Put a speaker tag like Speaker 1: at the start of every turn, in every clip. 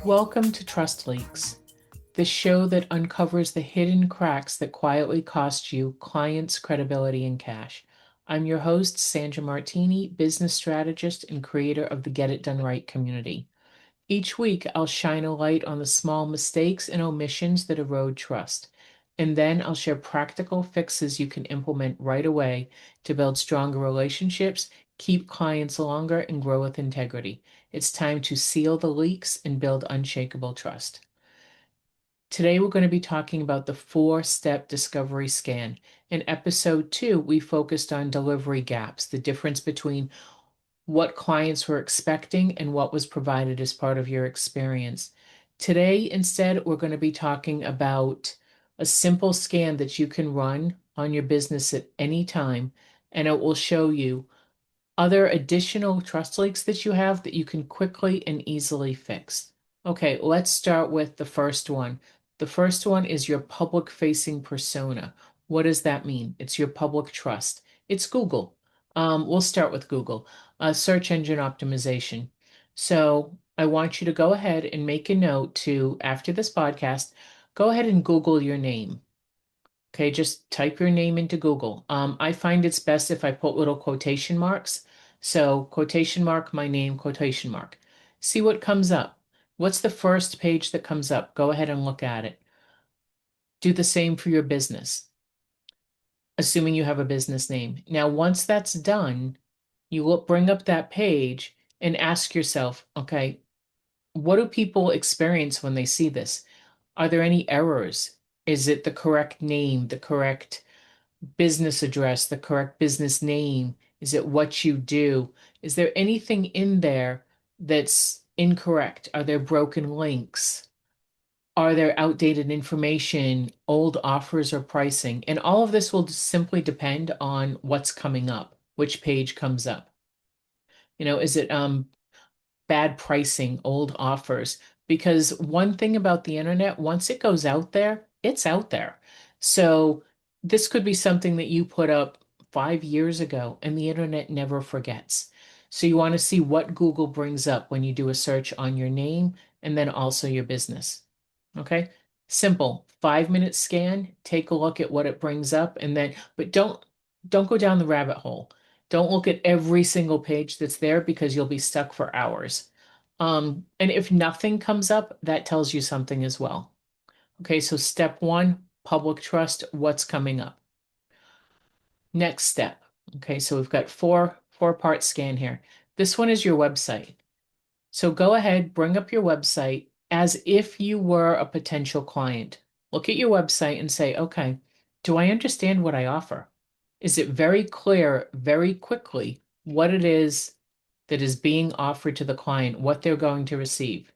Speaker 1: Welcome to Trust Leaks, the show that uncovers the hidden cracks that quietly cost you clients' credibility and cash. I'm your host, Sandra Martini, business strategist and creator of the Get It Done Right community. Each week, I'll shine a light on the small mistakes and omissions that erode trust. And then I'll share practical fixes you can implement right away to build stronger relationships, keep clients longer, and grow with integrity. It's time to seal the leaks and build unshakable trust. Today, we're going to be talking about the four-step discovery scan. In episode 2, we focused on delivery gaps, the difference between what clients were expecting and what was provided as part of your experience. Today, instead, we're going to be talking about a simple scan that you can run on your business at any time, and it will show you other additional trust leaks that you have that you can quickly and easily fix. Okay, let's start with the first one. The first one is your public facing persona. What does that mean? It's your public trust. It's Google. We'll start with Google, search engine optimization. So I want you to go ahead and make a note to, after this podcast, go ahead and Google your name. Okay, just type your name into Google. I find it's best if I put little quotation marks. So quotation mark, my name, quotation mark. See what comes up. What's the first page that comes up? Go ahead and look at it. Do the same for your business, assuming you have a business name. Now, once that's done, you will bring up that page and ask yourself, okay, what do people experience when they see this? Are there any errors? Is it the correct name, the correct business address, the correct business name? Is it what you do? Is there anything in there that's incorrect? Are there broken links? Are there outdated information, old offers or pricing? And all of this will simply depend on what's coming up, which page comes up. Is it bad pricing, old offers? Because one thing about the internet, once it goes out there, it's out there. So this could be something that you put up 5 years ago and the internet never forgets. So you want to see what Google brings up when you do a search on your name and then also your business. Okay? Simple. 5 minute scan, take a look at what it brings up and then, but don't go down the rabbit hole. Don't look at every single page that's there because you'll be stuck for hours. And if nothing comes up, that tells you something as well. Okay, so step one, public trust, what's coming up? Next step. Okay, so we've got four-part scan here. This one is your website. So go ahead, bring up your website as if you were a potential client. Look at your website and say, okay, do I understand what I offer? Is it very clear, very quickly, what it is that is being offered to the client, what they're going to receive?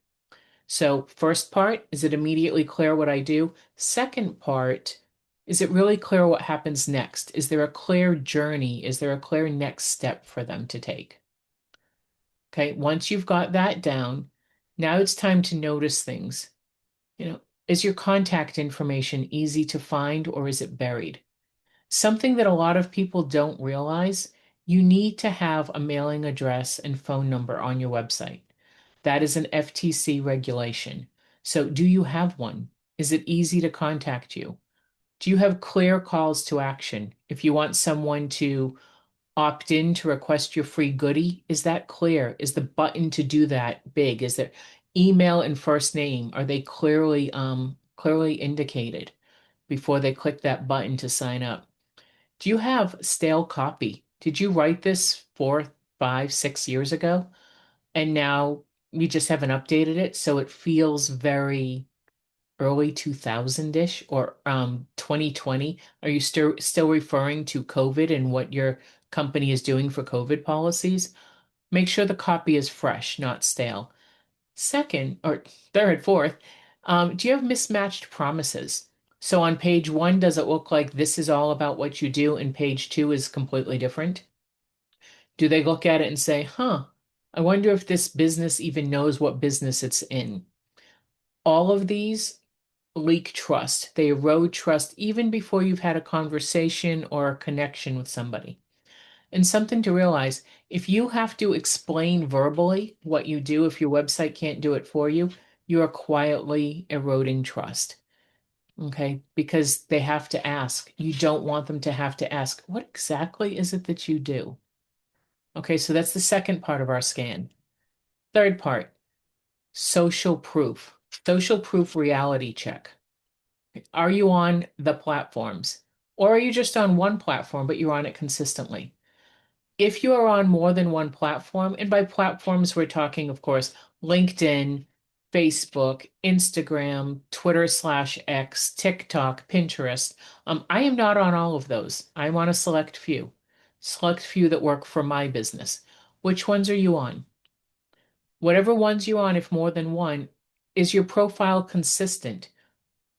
Speaker 1: So, first part, is it immediately clear what I do? Second part, is it really clear what happens next? Is there a clear journey? Is there a clear next step for them to take? Okay, once you've got that down, now it's time to notice things. Is your contact information easy to find or is it buried? Something that a lot of people don't realize, you need to have a mailing address and phone number on your website. That is an FTC regulation. So, do you have one? Is it easy to contact you? Do you have clear calls to action? If you want someone to opt in to request your free goodie, is that clear? Is the button to do that big? Is there email and first name? Are they clearly indicated before they click that button to sign up? Do you have stale copy? Did you write this 4, 5, 6 years ago? And now you just haven't updated it, so it feels very early 2000-ish or 2020. Are you still referring to COVID and what your company is doing for COVID policies? Make sure the copy is fresh, not stale. Second, or third, fourth, do you have mismatched promises? So on page one, does it look like this is all about what you do, and page two is completely different? Do they look at it and say, huh, I wonder if this business even knows what business it's in? All of these leak trust. They erode trust even before you've had a conversation or a connection with somebody. And something to realize, if you have to explain verbally what you do, if your website can't do it for you, you are quietly eroding trust. Okay, because they have to ask. You don't want them to have to ask, what exactly is it that you do? Okay, so that's the second part of our scan. Third part, social proof. Social proof reality check. Are you on the platforms? Or are you just on one platform, but you're on it consistently? If you are on more than one platform, and by platforms, we're talking, of course, LinkedIn, Facebook, Instagram, Twitter/X, TikTok, Pinterest. I am not on all of those. I'm on a select few that work for my business. Which ones are you on? Whatever ones you're on, if more than one, is your profile consistent?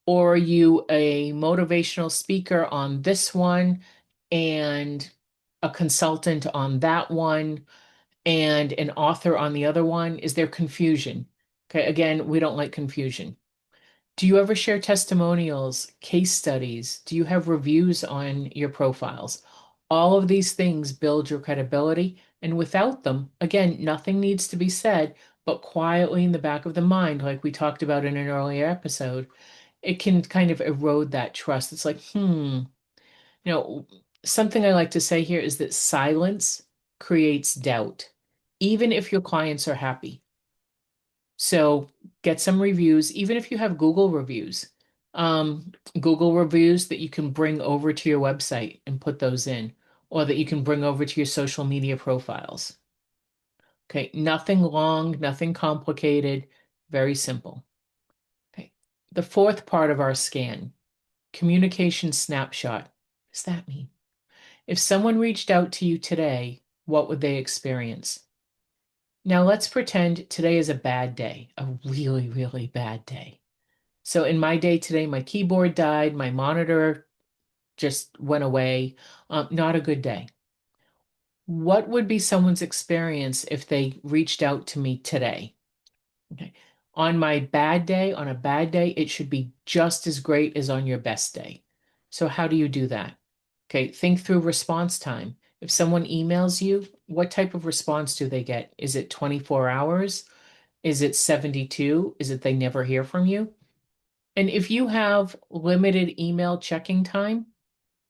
Speaker 1: Or are you a motivational speaker on this one and a consultant on that one and an author on the other one? Is there confusion? Okay, again, we don't like confusion. Do you ever share testimonials, case studies? Do you have reviews on your profiles? All of these things build your credibility, and without them, again, nothing needs to be said, but quietly in the back of the mind, like we talked about in an earlier episode, it can kind of erode that trust. It's like, you know, something I like to say here is that silence creates doubt, even if your clients are happy. So get some reviews, even if you have Google reviews, um, Google reviews that you can bring over to your website and put those in, or that you can bring over to your social media profiles. Okay, nothing long, nothing complicated, very simple. Okay, the fourth part of our scan, communication snapshot. What does that mean? If someone reached out to you today, what would they experience? Now let's pretend today is a bad day, a really, really bad day. So in my day today, my keyboard died, my monitor just went away. Not a good day. What would be someone's experience if they reached out to me today? Okay. On a bad day, it should be just as great as on your best day. So how do you do that? Okay, think through response time. If someone emails you, what type of response do they get? Is it 24 hours? Is it 72? Is it they never hear from you? And if you have limited email checking time,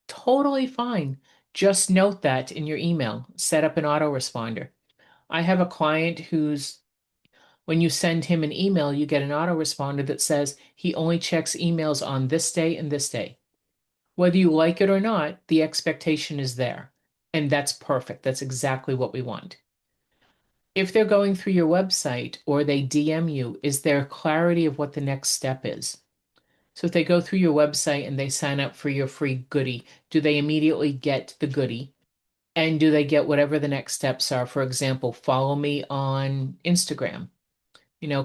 Speaker 1: totally fine. Just note that in your email. Set up an autoresponder. I have a client who's, when you send him an email, you get an autoresponder that says he only checks emails on this day and this day. Whether you like it or not, the expectation is there. And that's perfect. That's exactly what we want. If they're going through your website or they DM you, is there clarity of what the next step is? So if they go through your website and they sign up for your free goodie, do they immediately get the goodie? And do they get whatever the next steps are? For example, follow me on Instagram,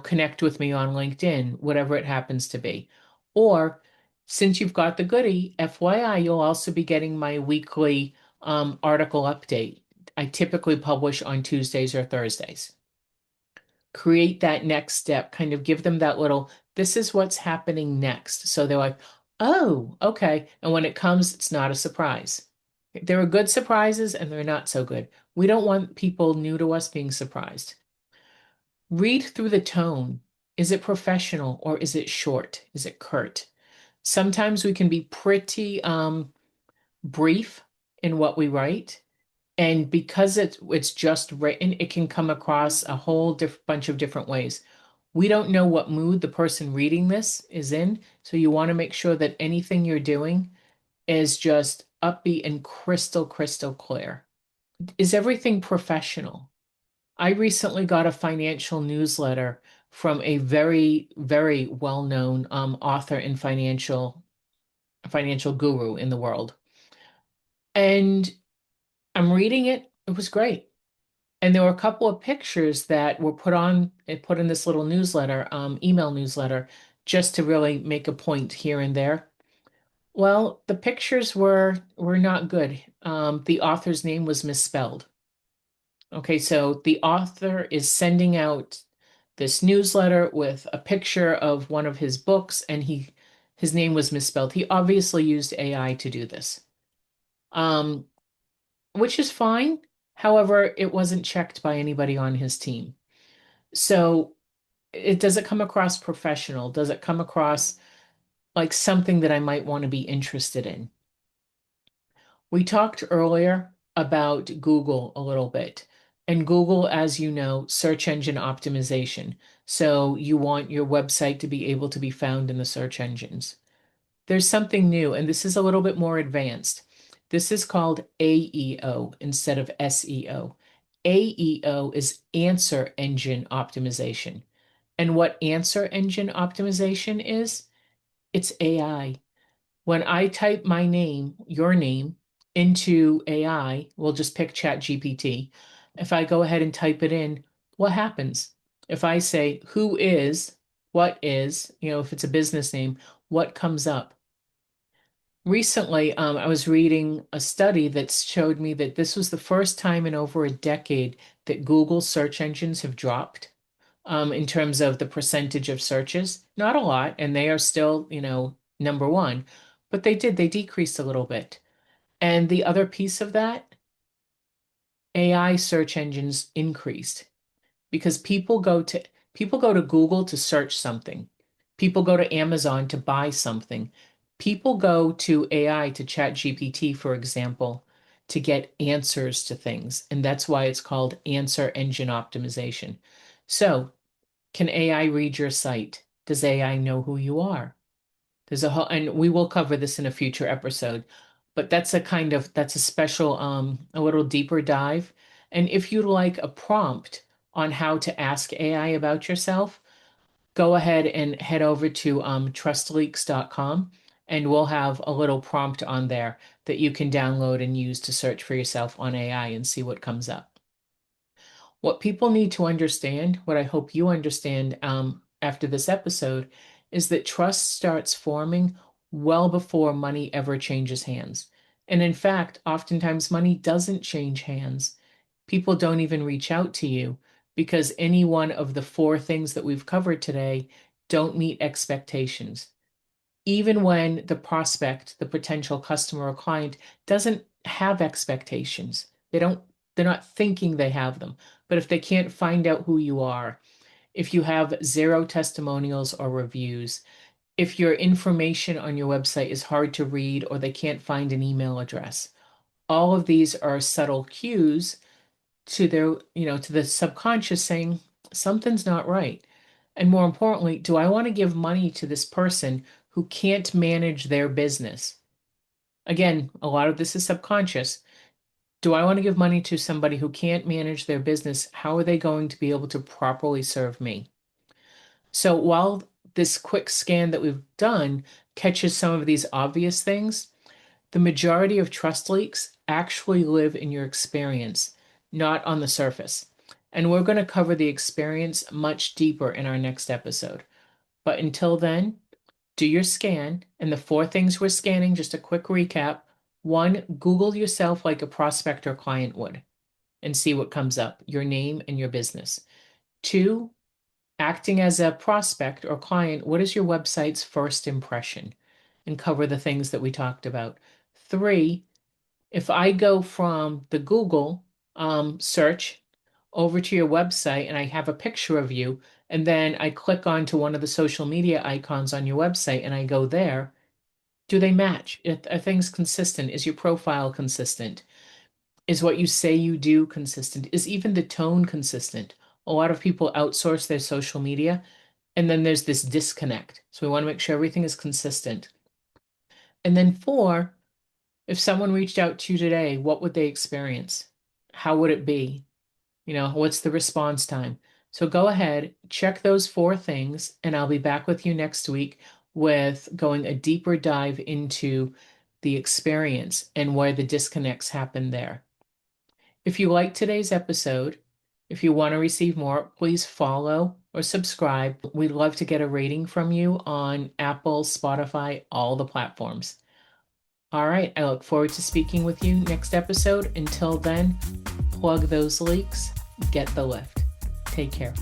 Speaker 1: connect with me on LinkedIn, whatever it happens to be. Or since you've got the goodie, FYI, you'll also be getting my weekly article update. I typically publish on Tuesdays or Thursdays. Create that next step, kind of give them that little, this is what's happening next. So they're like, oh, okay. And when it comes, it's not a surprise. There are good surprises and they're not so good. We don't want people new to us being surprised. Read through the tone. Is it professional or is it short? Is it curt? Sometimes we can be pretty brief in what we write. And because it's just written, it can come across a whole bunch of different ways. We don't know what mood the person reading this is in, so you want to make sure that anything you're doing is just upbeat and crystal, crystal clear. Is everything professional? I recently got a financial newsletter from a very, very well-known author and financial guru in the world. And I'm reading it. It was great. And there were a couple of pictures that were put in this little newsletter, email newsletter, just to really make a point here and there. Well, the pictures were not good. The author's name was misspelled. Okay, so the author is sending out this newsletter with a picture of one of his books, and his name was misspelled. He obviously used AI to do this, um, which is fine. However, it wasn't checked by anybody on his team. So does it come across professional? Does it come across like something that I might want to be interested in? We talked earlier about Google a little bit. And Google, as you know, search engine optimization. So you want your website to be able to be found in the search engines. There's something new, and this is a little bit more advanced. This is called AEO instead of SEO. AEO is answer engine optimization. And what answer engine optimization is, it's AI. When I type my name, your name, into AI, we'll just pick ChatGPT. If I go ahead and type it in, what happens? If I say, who is, what is, if it's a business name, what comes up? Recently, I was reading a study that showed me that this was the first time in over a decade that Google search engines have dropped in terms of the percentage of searches. Not a lot, and they are still, number one, but they decreased a little bit. And the other piece of that, AI search engines increased because people go to Google to search something. People go to Amazon to buy something. People go to AI to chat GPT, for example, to get answers to things. And that's why it's called answer engine optimization. So, can AI read your site? Does AI know who you are? There's a whole, and we will cover this in a future episode, but that's a special, a little deeper dive. And if you'd like a prompt on how to ask AI about yourself, go ahead and head over to trustleaks.com and we'll have a little prompt on there that you can download and use to search for yourself on AI and see what comes up. What people need to understand, what I hope you understand after this episode, is that trust starts forming well before money ever changes hands. And in fact, oftentimes money doesn't change hands. People don't even reach out to you because any one of the four things that we've covered today don't meet expectations. Even when the prospect, the potential customer or client, doesn't have expectations. They're not thinking they have them. But if they can't find out who you are, if you have zero testimonials or reviews, if your information on your website is hard to read or they can't find an email address, all of these are subtle cues to to the subconscious saying something's not right. And more importantly, do I want to give money to this person who can't manage their business? Again, a lot of this is subconscious. Do I want to give money to somebody who can't manage their business? How are they going to be able to properly serve me? So while this quick scan that we've done catches some of these obvious things, the majority of trust leaks actually live in your experience, not on the surface. And we're going to cover the experience much deeper in our next episode. But until then, do your scan. And the four things we're scanning, just a quick recap. One, Google yourself like a prospect or client would and see what comes up, your name and your business. Two, acting as a prospect or client, what is your website's first impression? And cover the things that we talked about. Three, if I go from the Google search over to your website and I have a picture of you, and then I click onto one of the social media icons on your website and I go there, do they match? Are things consistent? Is your profile consistent? Is what you say you do consistent? Is even the tone consistent? A lot of people outsource their social media, and then there's this disconnect. So we want to make sure everything is consistent. And then four, if someone reached out to you today, what would they experience? How would it be? What's the response time? So go ahead, check those four things, and I'll be back with you next week with going a deeper dive into the experience and where the disconnects happen there. If you like today's episode, if you want to receive more, please follow or subscribe. We'd love to get a rating from you on Apple, Spotify, all the platforms. All right, I look forward to speaking with you next episode. Until then, plug those leaks, get the lift. Take care.